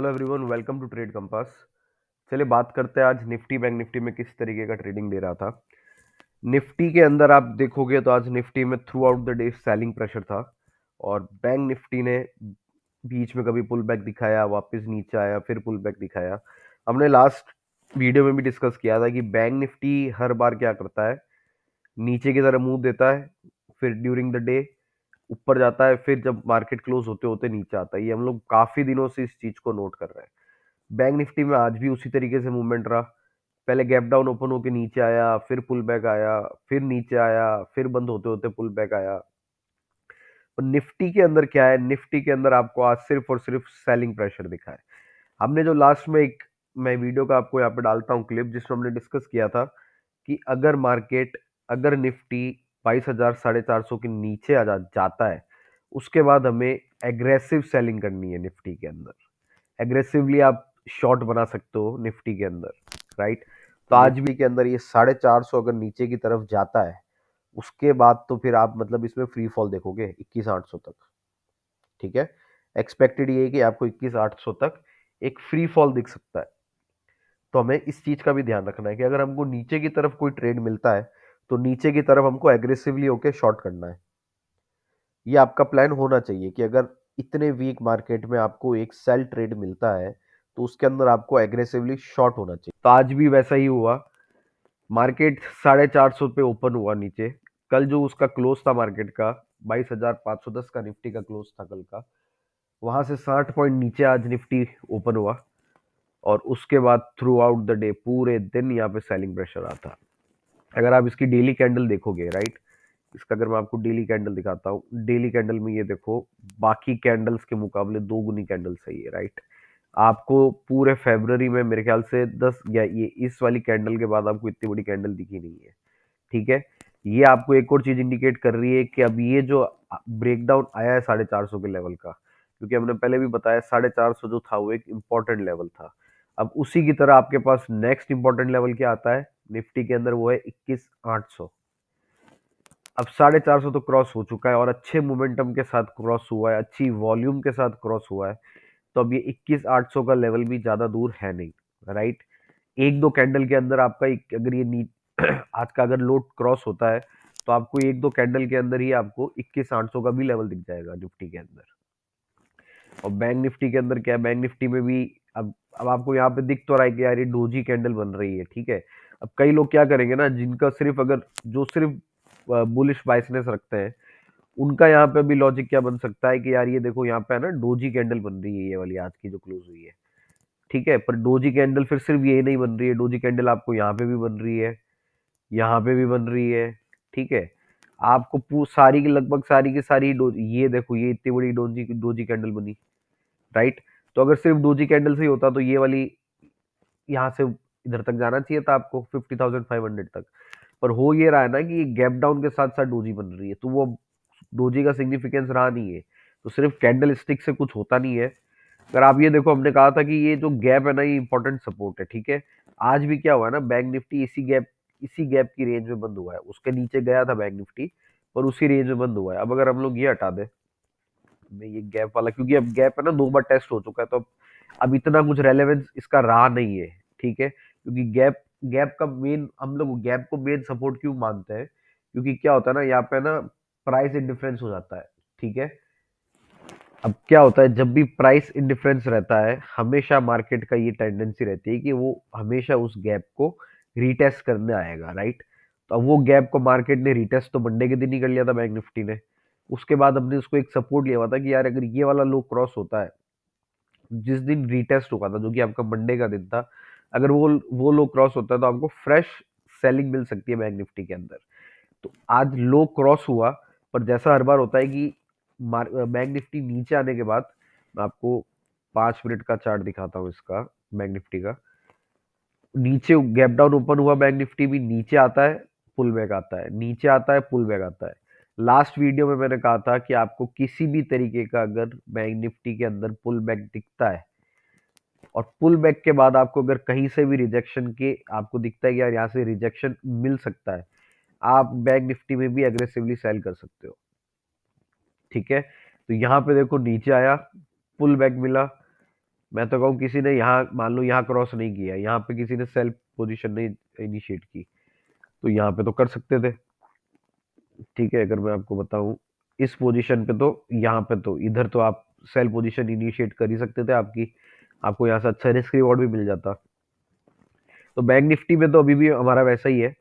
Hello everyone, welcome to Trade Compass. चलिए बात करते हैं आज निफ्टी बैंक निफ्टी में किस तरीके का ट्रेडिंग दे रहा था। निफ्टी के अंदर आप देखोगे तो आज निफ्टी में through out the day selling pressure था और बैंक निफ्टी ने बीच में कभी पुल बैक दिखाया, वापस नीचे आया, फिर पुल बैक दिखाया। हमने लास्ट वीडियो में भी डिस्कस किया था कि बैंक निफ्टी हर बार क्या करता है, नीचे की तरफ मुंह देता है, फिर ड्यूरिंग द डे ऊपर जाता है, फिर जब मार्केट क्लोज होते होते नीचे आता है। ये हम लोग काफी दिनों से इस चीज को नोट कर रहे हैं। बैंक निफ्टी में आज भी उसी तरीके से मूवमेंट रहा। पहले गैप डाउन ओपन होके नीचे आया, फिर पुल बैक आया, फिर नीचे आया, फिर बंद होते होते पुल बैक आया। और निफ्टी के अंदर क्या है, निफ्टी के अंदर आपको आज सिर्फ और सिर्फ सेलिंग प्रेशर दिखा है। हमने जो लास्ट में एक, मैं वीडियो का आपको यहाँ पे डालता हूँ क्लिप, जिसमें हमने डिस्कस किया था कि अगर निफ्टी 22,000 450 के नीचे जाता है, उसके बाद हमें एग्रेसिव सेलिंग करनी है निफ्टी के अंदर। एग्रेसिवली आप शॉर्ट बना सकते हो निफ्टी के अंदर, राइट। तो जी। आज भी के अंदर ये 450 अगर नीचे की तरफ जाता है, उसके बाद तो फिर आप मतलब इसमें फ्री फॉल देखोगे 21,800 तक। ठीक है, एक्सपेक्टेड ये है कि आपको 21,800 तक एक फ्री फॉल दिख सकता है। तो हमें इस चीज का भी ध्यान रखना है कि अगर हमको नीचे की तरफ कोई ट्रेड मिलता है, तो नीचे की तरफ हमको एग्रेसिवली होके शॉर्ट करना है। ये आपका प्लान होना चाहिए कि अगर इतने वीक मार्केट में आपको एक सेल ट्रेड मिलता है, तो उसके अंदर आपको एग्रेसिवली शॉर्ट होना चाहिए। तो आज भी वैसा ही हुआ। मार्केट 450 पे ओपन हुआ नीचे। कल जो उसका क्लोज था मार्केट का, 22,510 का निफ्टी का क्लोज था कल का, वहां से 60 पॉइंट नीचे आज निफ्टी ओपन हुआ। और उसके बाद थ्रू आउट द डे पूरे दिन यहाँ पे सेलिंग प्रेशर आता। अगर आप इसकी डेली कैंडल देखोगे, राइट, इसका अगर मैं आपको डेली कैंडल दिखाता हूँ, डेली कैंडल में ये देखो, बाकी कैंडल्स के मुकाबले दो गुनी कैंडल सही है, राइट। आपको पूरे फेब्रवरी में मेरे ख्याल से 10 या ये इस वाली कैंडल के बाद आपको इतनी बड़ी कैंडल दिखी नहीं है। ठीक है, ये आपको एक और चीज इंडिकेट कर रही है कि अब ये जो ब्रेकडाउन आया है 450 के लेवल का, क्योंकि हमने पहले भी बताया 450 जो था वो एक इंपॉर्टेंट लेवल था। अब उसी की तरह आपके पास नेक्स्ट इंपॉर्टेंट लेवल क्या आता है निफ्टी के अंदर, वो है 21,800। अब 450 तो क्रॉस हो चुका है और अच्छे मोमेंटम के साथ क्रॉस हुआ है, अच्छी वॉल्यूम के साथ क्रॉस हुआ है। तो अब ये 21,800 का लेवल भी ज्यादा दूर है नहीं, राइट। एक दो कैंडल के अंदर आपका अगर ये आज का अगर लोड क्रॉस होता है, तो आपको एक दो कैंडल के अंदर ही आपको 21,800 का भी लेवल दिख जाएगा निफ्टी के अंदर। और बैंक निफ्टी के अंदर क्या है, बैंक निफ्टी में भी अब आपको यहाँ पे दिख तो रहा है कि यार ये डोजी कैंडल बन रही है, ठीक है। अब कई लोग क्या करेंगे ना, जिनका सिर्फ अगर जो सिर्फ बुलिश बाइसनेस रखते हैं, उनका यहाँ पे भी लॉजिक क्या बन सकता है कि यार ये देखो यहाँ पे है ना डोजी कैंडल बन रही है, ये वाली आज की जो क्लोज हुई है। ठीक है, पर डोजी कैंडल फिर सिर्फ ये नहीं बन रही है, डोजी कैंडल आपको यहाँ पे भी बन रही है, यहाँ पे भी बन रही है। ठीक है, आपको सारी की लगभग सारी की सारी ये देखो, ये इतनी बड़ी डोजी डोजी कैंडल बनी, राइट। तो अगर सिर्फ डोजी कैंडल से ही होता तो ये वाली यहाँ से इधर तक जाना चाहिए था आपको 50,500 तक। पर हो ये रहा है ना कि गैप डाउन के साथ साथ डोजी बन रही है, तो वो डोजी का सिग्निफिकेंस रहा नहीं है। तो सिर्फ कैंडल स्टिक से कुछ होता नहीं है। अगर आप ये देखो, हमने कहा था कि ये जो गैप है ना, ये इंपॉर्टेंट सपोर्ट है, ठीक है। आज भी क्या हुआ है ना, बैंक निफ्टी इसी गैप की रेंज में बंद हुआ है। उसके नीचे गया था बैंक निफ्टी, पर उसी रेंज में बंद हुआ है। अब अगर हम लोग ये हटा दें, मैं ये गैप वाला, क्योंकि अब गैप है ना दो बार टेस्ट हो चुका है, तो अब इतना कुछ रेलेवेंस इसका रहा नहीं है। ठीक है, क्योंकि गैप गैप का मेन, हम लोग गैप को मेन सपोर्ट क्यों मानते हैं, क्योंकि क्या होता है ना, यहाँ पे ना प्राइस इंडिफरेंस हो जाता है। ठीक है, अब क्या होता है, जब भी प्राइस इंडिफरेंस रहता है, हमेशा मार्केट का ये टेंडेंसी रहती है कि वो हमेशा उस गैप को रीटेस्ट करने आएगा, राइट। तो अब वो गैप को मार्केट ने रीटेस्ट तो मंडे के दिन ही कर लिया था बैंक निफ्टी ने। उसके बाद हमने उसको एक सपोर्ट लिया हुआ था कि यार अगर ये वाला लो क्रॉस होता है, जिस दिन रीटेस्ट हुआ था जो कि आपका मंडे का दिन था, अगर वो लो क्रॉस होता है तो आपको फ्रेश सेलिंग मिल सकती है बैंक निफ्टी के अंदर। तो आज लो क्रॉस हुआ, पर जैसा हर बार होता है कि बैंक निफ्टी नीचे आने के बाद, मैं आपको 5 मिनट का चार्ट दिखाता हूँ इसका, बैंक निफ्टी का। नीचे गैप डाउन ओपन हुआ, बैंक निफ्टी भी नीचे आता है, पुल बैक आता है, नीचे आता है, पुल बैक आता है। लास्ट वीडियो में मैंने कहा था कि आपको किसी भी तरीके का अगर बैंक निफ्टी के अंदर पुल बैक दिखता है, और पुल बैक के बाद आपको अगर कहीं से भी रिजेक्शन के आपको दिखता है कि यार यहाँ से रिजेक्शन मिल सकता है, आप बैंक निफ्टी में भी एग्रेसिवली सेल कर सकते हो। ठीक है, तो यहाँ पे देखो नीचे आया, पुल बैक मिला, मैं तो कहूँ किसी ने यहाँ मान लो यहाँ क्रॉस नहीं किया, यहाँ पे किसी ने सेल पोजीशन नहीं इनिशिएट की, तो यहाँ पे तो कर सकते थे। ठीक है, अगर मैं आपको बताऊं इस पोजीशन पे, तो यहाँ पे तो इधर तो आप सेल पोजीशन इनिशिएट कर ही सकते थे आपकी, आपको यहाँ से अच्छा रिस्क रिवॉर्ड भी मिल जाता। तो बैंक निफ्टी में तो अभी भी हमारा वैसा ही है।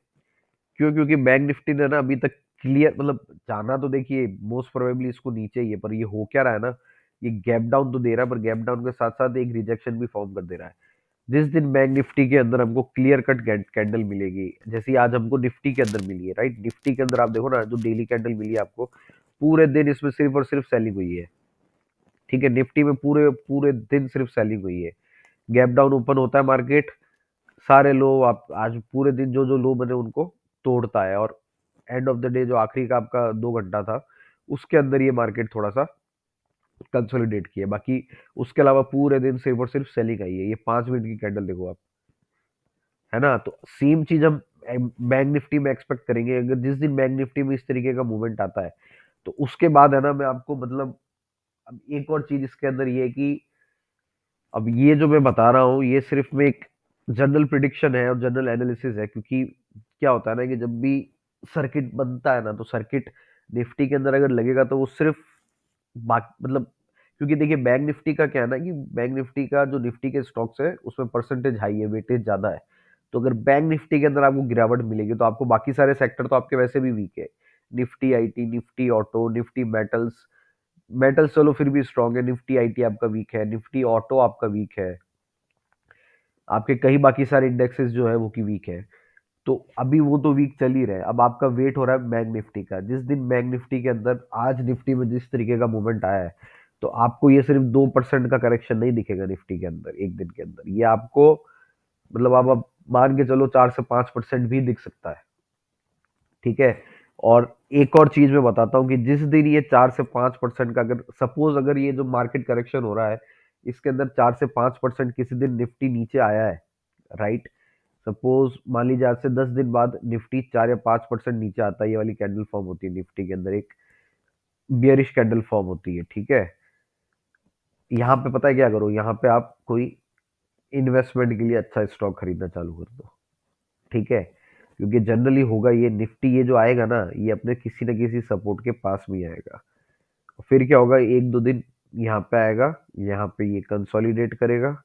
क्यों? क्योंकि बैंक निफ्टी ने ना अभी तक क्लियर मतलब जाना तो देखिए मोस्ट प्रोबेबली इसको नीचे ही है, पर ये हो क्या रहा है ना, ये गैप डाउन तो दे रहा है, पर गैप डाउन के साथ साथ एक रिजेक्शन भी फॉर्म कर दे रहा है। जिस दिन बैंक निफ्टी के अंदर हमको क्लियर कट कैंडल मिलेगी, जैसे आज हमको निफ्टी के अंदर मिली है, राइट, निफ्टी के अंदर आप देखो ना जो डेली कैंडल मिली है आपको, पूरे दिन इसमें सिर्फ और सिर्फ सेलिंग हुई है। ठीक है, निफ्टी में पूरे पूरे दिन सिर्फ सेलिंग हुई है। गैप डाउन ओपन होता है मार्केट, सारे लो आप आज पूरे दिन जो जो लो बने उनको तोड़ता है, और एंड ऑफ द डे जो आखिरी का आपका 2 घंटा था उसके अंदर ये मार्केट थोड़ा सा कंसोलिडेट किया। बाकी उसके अलावा पूरे दिन सिर्फ और सिर्फ सेलिंग आई है। ये 5 मिनट की कैंडल देखो आप, है ना, तो सेम चीज हम बैंक निफ्टी में एक्सपेक्ट करेंगे। अगर जिस दिन बैंक निफ्टी में इस तरीके का मूवमेंट आता है, तो उसके बाद है ना मैं आपको मतलब, अब एक और चीज इसके अंदर ये है कि अब ये जो मैं बता रहा हूँ ये सिर्फ में एक जनरल प्रिडिक्शन है और जनरल एनालिसिस है, क्योंकि क्या होता है ना कि जब भी सर्किट बनता है ना, तो सर्किट निफ्टी के अंदर अगर लगेगा तो वो सिर्फ मतलब, क्योंकि देखिए बैंक निफ्टी का क्या है ना कि बैंक निफ्टी का जो निफ्टी के स्टॉक्स है उसमें परसेंटेज हाई है, वेटेज ज्यादा है। तो अगर बैंक निफ्टी के अंदर आपको गिरावट मिलेगी तो आपको बाकी सारे सेक्टर तो आपके वैसे भी वीक है। Nifty IT, Nifty auto, Nifty metals, metals चलो फिर भी स्ट्रांग है, निफ्टी आईटी आपका वीक है, निफ्टी ऑटो आपका वीक है, आपके कई बाकी सारे इंडेक्सेस जो है वो की वीक है। तो अभी वो तो वीक चल ही रहे, अब आपका वेट हो रहा है बैंक निफ्टी का। जिस दिन बैंक निफ्टी के अंदर आज निफ्टी में जिस तरीके का मूवमेंट आया है, तो आपको ये सिर्फ 2% का करेक्शन नहीं दिखेगा निफ्टी के अंदर एक दिन के अंदर, ये आपको मतलब आप अब मान के चलो 4 से 5% भी दिख सकता है। ठीक है, और एक और चीज मैं बताता हूँ कि जिस दिन ये 4 से 5% का, अगर सपोज अगर ये जो मार्केट करेक्शन हो रहा है इसके अंदर 4 से 5% किसी दिन निफ्टी नीचे आया है, राइट, सपोज मान लीजिए आज से 10 दिन बाद निफ्टी 4 या 5% नीचे आता है, ये वाली कैंडल फॉर्म होती है निफ्टी के अंदर, एक बियरिश कैंडल फॉर्म होती है। ठीक है, यहाँ पे पता है क्या करो, यहाँ पे आप कोई इन्वेस्टमेंट के लिए अच्छा स्टॉक खरीदना चालू कर दो। ठीक है, क्योंकि जनरली होगा ये निफ्टी ये जो आएगा ना, ये अपने किसी न किसी सपोर्ट के पास में ही आएगा। फिर क्या होगा, 1-2 दिन यहाँ पे आएगा, यहाँ पे ये कंसोलिडेट करेगा,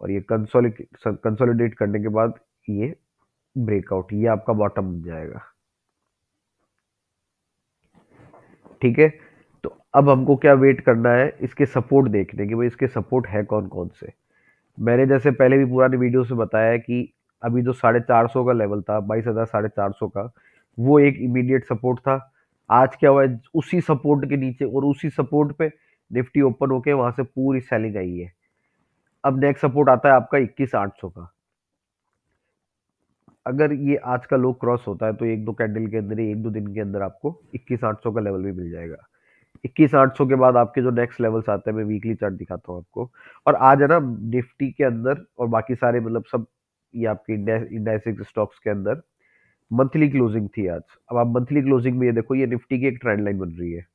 और ये कंसोलिडेट करने के बाद ये ब्रेकआउट, ये आपका बॉटम बन जाएगा। ठीक है, तो अब हमको क्या वेट करना है, इसके सपोर्ट देखने कि भाई इसके सपोर्ट है कौन कौन से। मैंने जैसे पहले भी पुरानी वीडियो से बताया है कि अभी जो 450 का लेवल था, 22,450 का, वो एक इमीडिएट सपोर्ट था। आज क्या हुआ है, उसी सपोर्ट के नीचे और उसी सपोर्ट पे निफ्टी ओपन होके वहां से पूरी सेलिंग आई है। अब नेक्स्ट सपोर्ट आता है आपका 21,800 का। अगर ये आज का लो क्रॉस होता है तो एक दो कैंडल के अंदर ही, 1-2 दिन के अंदर आपको 21,800 का लेवल भी मिल जाएगा। 21,800 के बाद आपके जो नेक्स्ट लेवल्स आते हैं, मैं वीकली चार्ट दिखाता हूँ आपको। और आज है ना निफ्टी के अंदर और बाकी सारे मतलब सब, ये आपके इंडेक्स स्टॉक्स के अंदर मंथली क्लोजिंग थी आज। अब आप मंथली क्लोजिंग में ये देखो, ये निफ्टी की एक ट्रेंड लाइन बन रही है।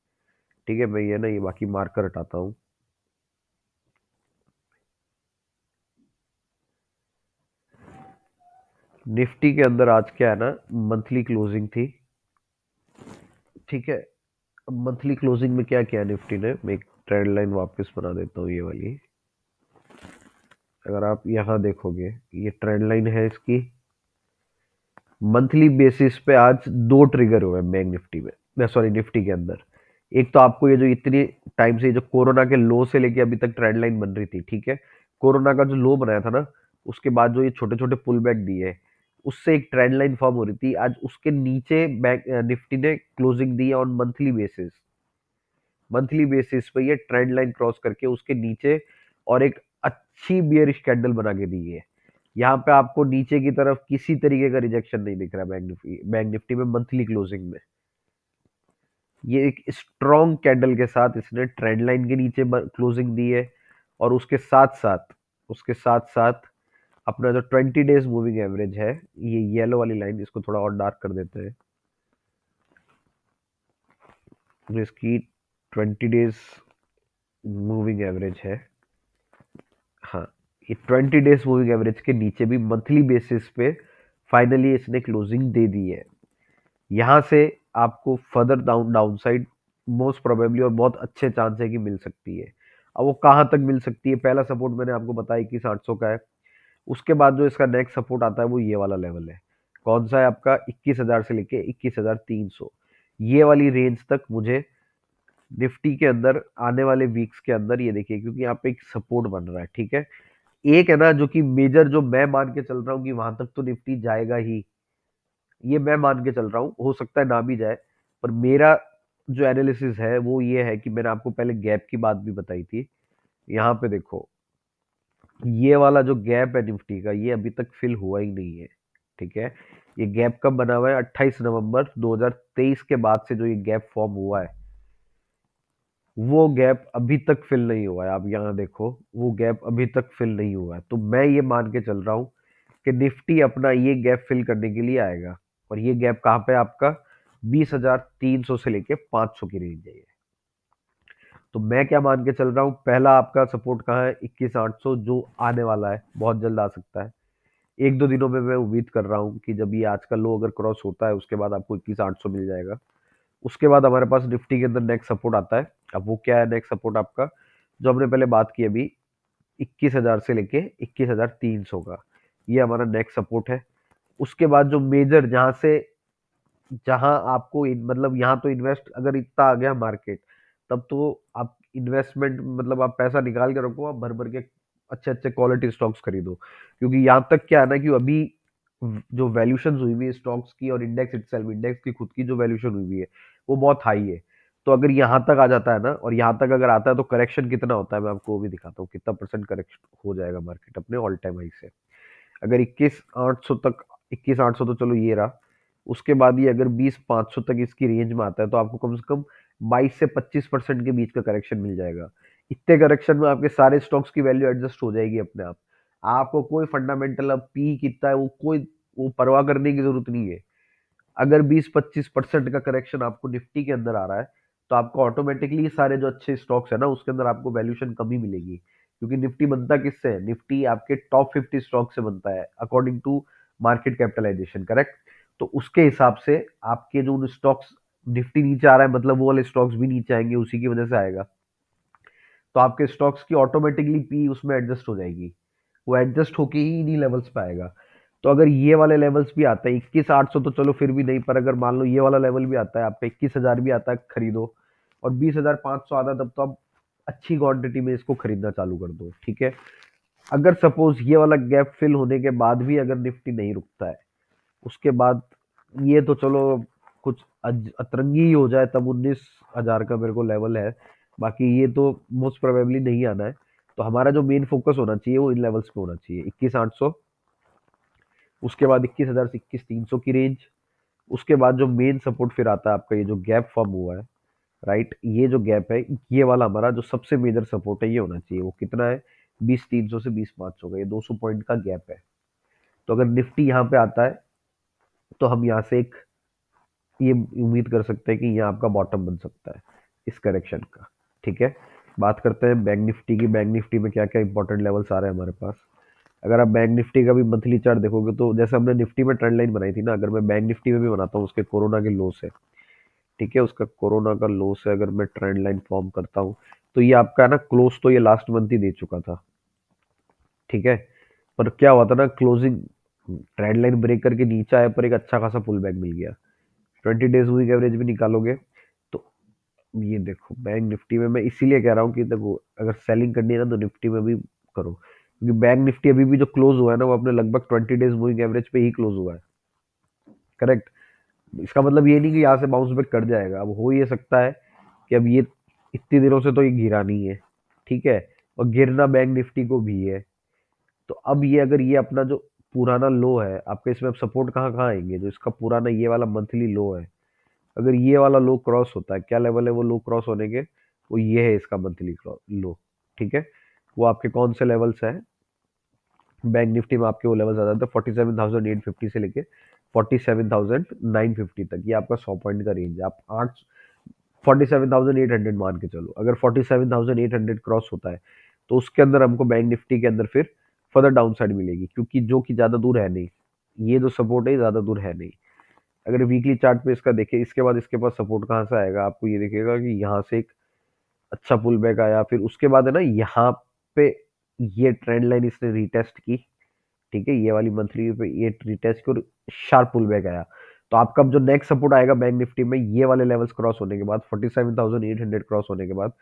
ठीक है, मैं ये ना ये बाकी मार्कर हटाता हूँ। निफ्टी के अंदर आज क्या है ना, मंथली क्लोजिंग थी। ठीक है, अब मंथली क्लोजिंग में क्या किया निफ्टी ने, मैं एक ट्रेंड लाइन वापस बना देता हूँ ये वाली। अगर आप यहाँ देखोगे, ये ट्रेंड लाइन है इसकी। मंथली बेसिस पे आज दो ट्रिगर हुए बैंक निफ्टी में, सॉरी निफ्टी के अंदर। एक तो आपको ये जो इतनी टाइम से जो कोरोना के लो से लेके अभी तक ट्रेंड लाइन बन रही थी, ठीक है, कोरोना का जो लो बनाया था ना, उसके बाद जो ये छोटे छोटे पुल बैक दिए, उससे एक ट्रेंड लाइन फॉर्म हो रही थी। आज उसके नीचे बैंक निफ्टी ने क्लोजिंग दी है on monthly basis. Monthly basis पे ये ट्रेंड लाइन क्रॉस करके उसके नीचे और एक अच्छी बियरिश कैंडल बना के दी है। यहाँ पे आपको नीचे की तरफ किसी तरीके का रिजेक्शन नहीं दिख रहा बैंक निफ्टी में मंथली क्लोजिंग में। ये एक स्ट्रॉन्ग कैंडल के साथ इसने ट्रेंड लाइन के नीचे क्लोजिंग दी है, और उसके साथ साथ अपना जो 20 डेज मूविंग एवरेज है, ये येलो वाली लाइन, इसको थोड़ा और डार्क कर देते हैं, जो इसकी 20 डेज मूविंग एवरेज है, हाँ, ये 20 डेज मूविंग एवरेज के नीचे भी मंथली बेसिस पे फाइनली इसने क्लोजिंग दे दी है। यहाँ से आपको further down side most probably और बहुत अच्छे चांस है कि मिल सकती है। अब वो कहाँ तक मिल सकती है, पहला सपोर्ट मैंने आपको बताया 21,800 का है। उसके बाद जो इसका नेक्स्ट सपोर्ट आता है वो ये वाला लेवल है। कौन सा है आपका, 21,000 से लेके 21,300। ये वाली रेंज तक मुझे निफ्टी के अंदर आने वाले वीक्स के अंदर ये देखिए, क्योंकि यहाँ पे एक सपोर्ट बन रहा है, ठीक है। एक है ना जो कि मेजर, जो मैं मान के चल रहा हूँ कि वहां तक तो निफ्टी जाएगा ही, ये मैं मान के चल रहा हूँ, हो सकता है ना भी जाए। पर मेरा जो एनालिसिस है वो ये है कि मैंने आपको पहले गैप की बात भी बताई थी। यहाँ पे देखो, ये वाला जो गैप है निफ्टी का, ये अभी तक फिल हुआ ही नहीं है, ठीक है। ये गैप कब बना हुआ है, 28 नवंबर 2023 के बाद से जो ये गैप फॉर्म हुआ है, वो गैप अभी तक फिल नहीं हुआ है। आप यहाँ देखो, वो गैप अभी तक फिल नहीं हुआ है, तो मैं ये मान के चल रहा हूँ कि निफ्टी अपना ये गैप फिल करने के लिए आएगा। और ये गैप कहाँ पे है आपका, 20,300 से लेके 500 की रेंज है ये। तो मैं क्या मान के चल रहा हूँ, पहला आपका सपोर्ट कहाँ है, 21,800, जो आने वाला है, बहुत जल्द आ सकता है। एक दो दिनों में मैं उम्मीद कर रहा हूँ कि जब ये आज का लो अगर क्रॉस होता है, उसके बाद आपको 21,800 मिल जाएगा। उसके बाद हमारे पास निफ्टी के अंदर नेक्स्ट सपोर्ट आता है। अब वो क्या है नेक्स्ट सपोर्ट आपका, जो हमने पहले बात की अभी, 21,000 से लेके 21,300 का, ये हमारा नेक्स्ट सपोर्ट है। उसके बाद जो मेजर, जहां आपको मतलब यहाँ तो इन्वेस्ट अगर इतना आ गया मार्केट, तब तो आप इन्वेस्टमेंट मतलब आप पैसा निकाल के रखो, आप भर भर के अच्छे अच्छे क्वालिटी स्टॉक्स खरीदो। क्योंकि यहाँ तक क्या है ना कि अभी जो वैल्यूशन हुई हुई है स्टॉक्स की, और इंडेक्स इटसेल्फ, इंडेक्स की खुद की जो वैल्यूशन हुई हुई है, वो बहुत हाई है। तो अगर यहाँ तक आ जाता है ना, और यहाँ तक अगर आता है, तो करेक्शन कितना होता है मैं आपको वो भी दिखाता हूँ, कितना परसेंट करेक्शन हो जाएगा मार्केट अपने ऑल टाइम हाई से। अगर 21,800 तक, 21,800 तो चलो ये रहा। उसके बाद ये अगर 20,500 तक इसकी रेंज में आता है, तो आपको कम से कम 22 से 25% के बीच का करेक्शन मिल जाएगा। इतने करेक्शन में आपके सारे स्टॉक्स की वैल्यू एडजस्ट हो जाएगी अपने आप। आपको कोई फंडामेंटल, अब पी कितना है वो परवाह करने की जरूरत नहीं है। अगर 20-25% का करेक्शन आपको निफ्टी के अंदर आ रहा है, तो आपको ऑटोमेटिकली सारे जो अच्छे स्टॉक्स है ना, उसके अंदर आपको वैल्यूशन कम ही मिलेगी। क्योंकि निफ्टी बनता किससे है, निफ्टी आपके टॉप 50 स्टॉक से बनता है according to market capitalization, correct. तो उसके हिसाब से आपके जो स्टॉक्स, निफ्टी नीचे आ रहा है मतलब वो वाले स्टॉक्स भी नीचे आएंगे, उसी की वजह से आएगा। तो आपके स्टॉक्स की ऑटोमेटिकली पी उसमें एडजस्ट हो जाएगी, वो एडजस्ट होके ही इन्हीं लेवल्स पे आएगा। तो अगर ये वाले लेवल्स भी आता है, 21,800 तो चलो फिर भी नहीं, पर अगर मान लो ये वाला लेवल भी आता है आपका, 21,000 भी आता है, खरीदो। और 20,500 आता है, तब तो आप अच्छी क्वांटिटी में इसको खरीदना चालू कर दो, ठीक है। अगर सपोज ये वाला गैप फिल होने के बाद भी अगर निफ्टी नहीं रुकता है, उसके बाद ये तो चलो कुछ अतरंगी ही हो जाए, तब 19,000 का मेरे को लेवल है। बाकी ये तो मोस्ट प्रोबेबली नहीं आना है। तो हमारा जो मेन फोकस होना चाहिए वो इन लेवल्स पे होना चाहिए, 21,800। उसके बाद 21,000 से 21,300 की रेंज। उसके बाद जो मेन सपोर्ट फिर आता है आपका, ये जो गैप फॉर्म हुआ है, राइट, ये जो गैप है, ये वाला हमारा जो सबसे मेजर सपोर्ट है, ये होना चाहिए। वो कितना है, 20,300 से 20,500 का, ये 200 पॉइंट का गैप है। तो अगर निफ्टी यहाँ पे आता है, तो हम यहाँ से एक ये उम्मीद कर सकते हैं कि ये आपका बॉटम बन सकता है इस करेक्शन का, ठीक है। बात करते हैं बैंक निफ्टी की। बैंक निफ्टी में क्या क्या इंपॉर्टेंट लेवल्स आ रहे हैं हमारे पास। अगर आप बैंक निफ्टी का भी मंथली चार्ट देखोगे, तो जैसे हमने निफ्टी में ट्रेंड लाइन बनाई थी ना, अगर मैं बैंक निफ्टी में भी बनाता हूँ उसके कोरोना के लो से, ठीक है, उसका कोरोना का लो से अगर मैं ट्रेंड लाइन फॉर्म करता हूँ, तो ये आपका ना क्लोज तो ये लास्ट मंथ ही दे चुका था, ठीक है। पर क्या हुआ था ना, क्लोजिंग ट्रेंड लाइन ब्रेक करके नीचे आया, पर एक अच्छा खासा पुल बैक मिल गया। 20 डेज मूविंग एवरेज भी निकालोगे, तो ये देखो बैंक निफ्टी में मैं इसीलिए कह रहा हूँ कि देखो, अगर सेलिंग करनी है ना, तो निफ्टी में भी करो, क्योंकि बैंक निफ्टी अभी भी जो क्लोज हुआ है ना, वो अपने लगभग 20 डेज मूविंग एवरेज पे ही क्लोज हुआ है, करेक्ट। इसका मतलब ये नहीं कि यहाँ से बाउंस बैक कर जाएगा, अब हो ये सकता है कि अब ये इतने दिनों से तो ये गिरा नहीं है, ठीक है, और गिरना बैंक निफ्टी को भी है। तो अब ये अगर ये अपना जो पुराना लो है आपके, इसमें अब सपोर्ट कहाँ कहाँ आएंगे, जो इसका पुराना ये वाला मंथली लो है, अगर ये वाला लो क्रॉस होता है, क्या लेवल है वो लो क्रॉस होने के, वो ये है इसका मंथली लो, ठीक है। वो आपके कौन से लेवल्स है, बैंक निफ्टी में आपके वो लेवल्स आ जाते हैं 47,850 से लेके 47,950 तक, ये आपका 100 पॉइंट का रेंज है। आप 47,800 मान के चलो, अगर 47,800 क्रॉस होता है, तो उसके अंदर हमको बैंक निफ्टी के अंदर फिर फर्दर डाउन साइड मिलेगी, क्योंकि जो कि ज्यादा दूर है नहीं, ये जो सपोर्ट है ज्यादा दूर है नहीं। अगर वीकली चार्ट पे इसका देखें, इसके बाद इसके पास सपोर्ट कहाँ से आएगा, आपको ये दिखेगा कि यहाँ से एक अच्छा पुल बैक आया, फिर उसके बाद है ना यहाँ पे ये ट्रेंड लाइन इसने रिटेस्ट की, ठीक है, ये वाली मंथली पे ये रिटेस्ट की और शार्प पुल बैक आया। तो आपका जो नेक्स्ट सपोर्ट आएगा बैंक निफ्टी में, ये वाले लेवल्स क्रॉस होने के बाद 47,800 क्रॉस होने के बाद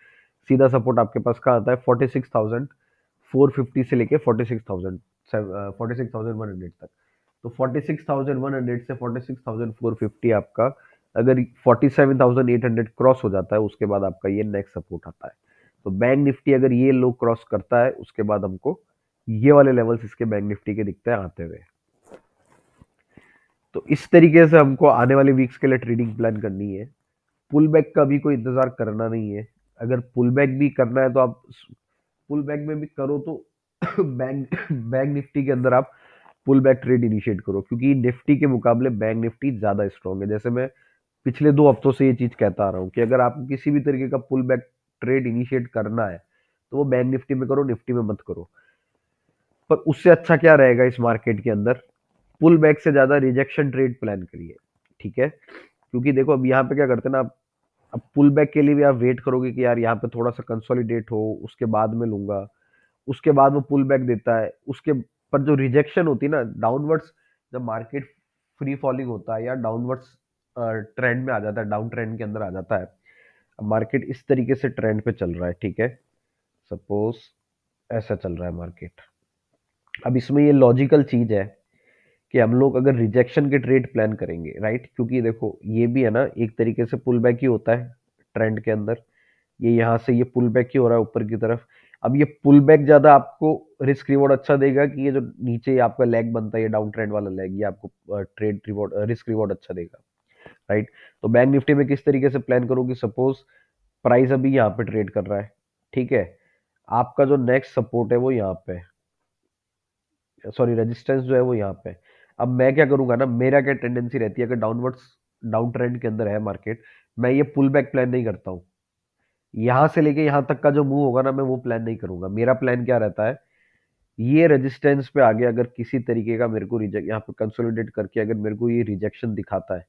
सीधा सपोर्ट आपके पास कहाँ आता है, 46,450 से लेके 46,100 तक। तो 46,100 से 46,450 आपका, अगर 47,800 क्रॉस हो जाता है, उसके बाद आपका ये नेक्स्ट सपोर्ट आता है। तो बैंक निफ्टी अगर ये लो क्रॉस करता है, उसके बाद हमको ये वाले लेवल्स इसके बैंक निफ्टी के दिखते हैं आते हुए। तो इस तरीके से हमको आने वाले वीक्स के लिए ट्रेडिंग प्लान करनी है। पुल बैक का भी कोई इंतजार करना नहीं है। अगर पुल बैक भी करना है तो आप पुल बैक में भी करो तो बैंक बैंक निफ्टी के अंदर आप पुल बैक ट्रेड इनिशिएट करो, क्योंकि निफ्टी के मुकाबले बैंक निफ्टी ज्यादा स्ट्रांग है। जैसे मैं पिछले 2 हफ्तों से ये चीज कहता आ रहा हूँ कि अगर आपको किसी भी तरीके का पुल बैक ट्रेड इनिशिएट करना है तो वो बैंक निफ्टी में करो, निफ्टी में मत करो। पर उससे अच्छा क्या रहेगा इस मार्केट के अंदर, पुल बैक से ज्यादा रिजेक्शन ट्रेड प्लान करिए, ठीक है। क्योंकि देखो अब यहाँ पे क्या करते हैं ना, अब पुल बैक के लिए भी आप वेट करोगे कि यार यहाँ पे थोड़ा सा कंसोलिडेट हो, उसके बाद में लूंगा, उसके बाद वो पुल बैक देता है, उसके पर जो रिजेक्शन होती है ना डाउनवर्ड्स, जब मार्केट फ्री फॉलिंग होता है या डाउनवर्ड्स ट्रेंड में आ जाता है, डाउन ट्रेंड के अंदर आ जाता है। अब मार्केट इस तरीके से ट्रेंड पे चल रहा है, ठीक है, सपोज ऐसा चल रहा है मार्केट। अब इसमें ये लॉजिकल चीज है कि हम लोग अगर रिजेक्शन के ट्रेड प्लान करेंगे, राइट, क्योंकि देखो ये भी है ना एक तरीके से पुल बैक ही होता है ट्रेंड के अंदर। ये यहाँ से ये पुल बैक ही हो रहा है ऊपर की तरफ। अब ये पुल बैक ज्यादा आपको रिस्क रिवॉर्ड अच्छा देगा कि ये जो नीचे आपका लेग बनता है, ये डाउन ट्रेंड वाला लेग, ये आपको ट्रेड रिवॉर्ड रिस्क रिवॉर्ड अच्छा देगा, राइट। तो बैंक निफ्टी में किस तरीके से प्लान करो कि सपोज प्राइस अभी यहाँ पे ट्रेड कर रहा है, ठीक है, आपका जो नेक्स्ट सपोर्ट है वो यहाँ पे, सॉरी रेजिस्टेंस जो है वो यहाँ पे। अब मैं क्या करूंगा ना, मेरा क्या टेंडेंसी रहती है, अगर डाउनवर्ड्स डाउन ट्रेंड के अंदर है मार्केट, मैं ये पुल बैक प्लान नहीं करता हूँ। यहां से लेके यहां तक का जो मूव होगा ना, मैं वो प्लान नहीं करूंगा। मेरा प्लान क्या रहता है, ये रेजिस्टेंस पे आगे अगर किसी तरीके का मेरे को रिजेक्ट यहाँ पे कंसोलिडेट करके अगर मेरे को ये रिजेक्शन दिखाता है,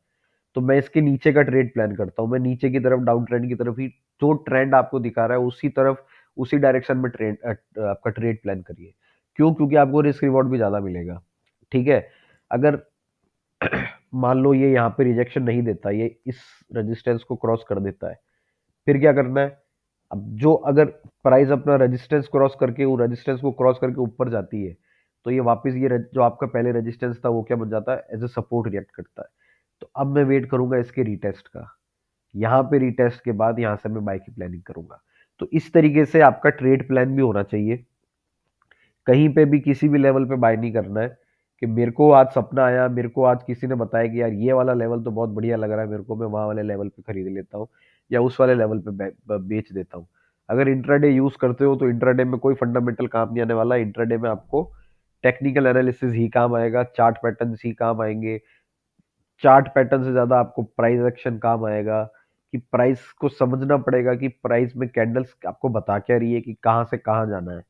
तो मैं इसके नीचे का ट्रेड प्लान करता हूँ। मैं नीचे की तरफ डाउन ट्रेंड की तरफ ही, जो ट्रेंड आपको दिखा रहा है उसी तरफ उसी डायरेक्शन में ट्रेंड आपका ट्रेड प्लान करिए। क्यों? क्योंकि आपको रिस्क रिवॉर्ड भी ज्यादा मिलेगा, ठीक है। अगर मान लो ये यहाँ पे रिजेक्शन नहीं देता, ये इस रेजिस्टेंस को क्रॉस कर देता है, फिर क्या करना है। अब जो अगर प्राइस अपना रेजिस्टेंस क्रॉस करके, वो रेजिस्टेंस को क्रॉस करके ऊपर जाती है, तो ये वापस ये जो आपका पहले रेजिस्टेंस था वो क्या बन जाता है, एज ए सपोर्ट रिएक्ट करता है। तो अब मैं वेट करूंगा इसके रीटेस्ट का, यहाँ पे रीटेस्ट के बाद यहाँ से मैं बाय की प्लानिंग करूंगा। तो इस तरीके से आपका ट्रेड प्लान भी होना चाहिए। कहीं पे भी किसी भी लेवल पे बाय नहीं करना है कि मेरे को आज सपना आया, मेरे को आज किसी ने बताया कि यार ये वाला लेवल तो बहुत बढ़िया लग रहा है मेरे को, मैं वहां वाले लेवल पे खरीद लेता हूँ या उस वाले लेवल पे बेच देता हूँ। अगर इंट्राडे यूज करते हो तो इंट्राडे में कोई फंडामेंटल काम नहीं आने वाला। इंट्राडे में आपको टेक्निकल एनालिसिस ही काम आएगा, चार्ट पैटर्न ही काम आएंगे। चार्ट पैटर्न से ज्यादा आपको प्राइस एक्शन काम आएगा, कि प्राइस को समझना पड़ेगा कि प्राइस में कैंडल्स आपको बता क्या रही है कि कहाँ से कहाँ जाना है।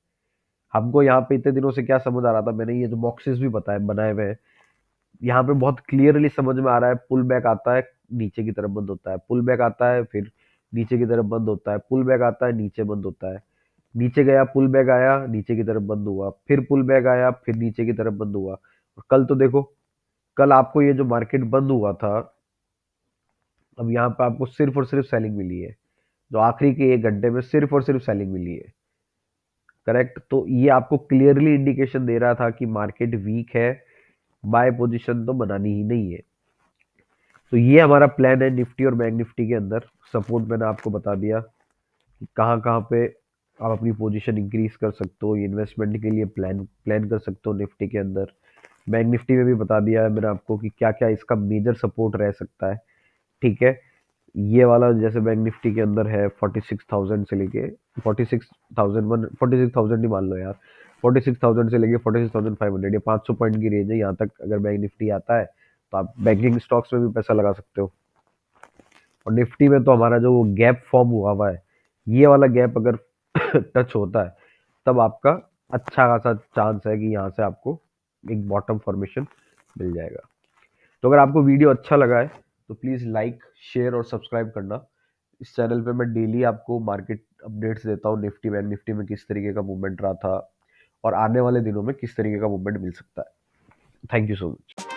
हमको यहाँ पे इतने दिनों से क्या समझ आ रहा था, मैंने ये जो बॉक्सेस भी बताए बनाए हुए हैं, यहाँ पे बहुत क्लियरली समझ में आ रहा है। पुल बैक आता है, नीचे की तरफ बंद होता है, पुल बैक आता है, फिर नीचे की तरफ बंद होता है, पुल बैक आता है, नीचे बंद होता है, नीचे गया, पुल बैक आया, नीचे की तरफ बंद हुआ, फिर पुल बैक आया, फिर नीचे की तरफ बंद हुआ। और कल तो देखो, कल आपको ये जो मार्केट बंद हुआ था, अब यहाँ पे आपको सिर्फ और सिर्फ सेलिंग मिली है। जो आखिरी के 1 घंटे में सिर्फ और सिर्फ सेलिंग मिली है, करेक्ट। तो ये आपको क्लियरली इंडिकेशन दे रहा था कि मार्केट वीक है, बाय पोजीशन तो बनानी ही नहीं है। तो ये हमारा प्लान है निफ्टी और बैंक निफ्टी के अंदर। सपोर्ट मैंने आपको बता दिया कि कहाँ कहाँ पे आप अपनी पोजीशन इंक्रीज कर सकते हो, इन्वेस्टमेंट के लिए प्लान प्लान कर सकते हो निफ्टी के अंदर। बैंक निफ्टी में भी बता दिया है मैंने आपको कि क्या क्या इसका मेजर सपोर्ट रह सकता है, ठीक है। ये वाला जैसे बैंक निफ्टी के अंदर है 46,000 से लेके 46,000 ही मान लो यार, 46,000 से लेके 46,500, ये 500 पॉइंट की रेंज है। यहाँ तक अगर बैंक निफ्टी आता है तो आप बैंकिंग स्टॉक्स में भी पैसा लगा सकते हो। और निफ्टी में तो हमारा जो गैप फॉर्म हुआ हुआ है, ये वाला गैप अगर टच होता है तब आपका अच्छा खासा चांस है कि यहाँ से आपको एक बॉटम फॉर्मेशन मिल जाएगा। तो अगर आपको वीडियो अच्छा लगा है तो प्लीज़ लाइक, शेयर और सब्सक्राइब करना। इस चैनल पे मैं डेली आपको मार्केट अपडेट्स देता हूँ, निफ्टी बैंक निफ्टी में किस तरीके का मूवमेंट रहा था और आने वाले दिनों में किस तरीके का मूवमेंट मिल सकता है। Thank you so much.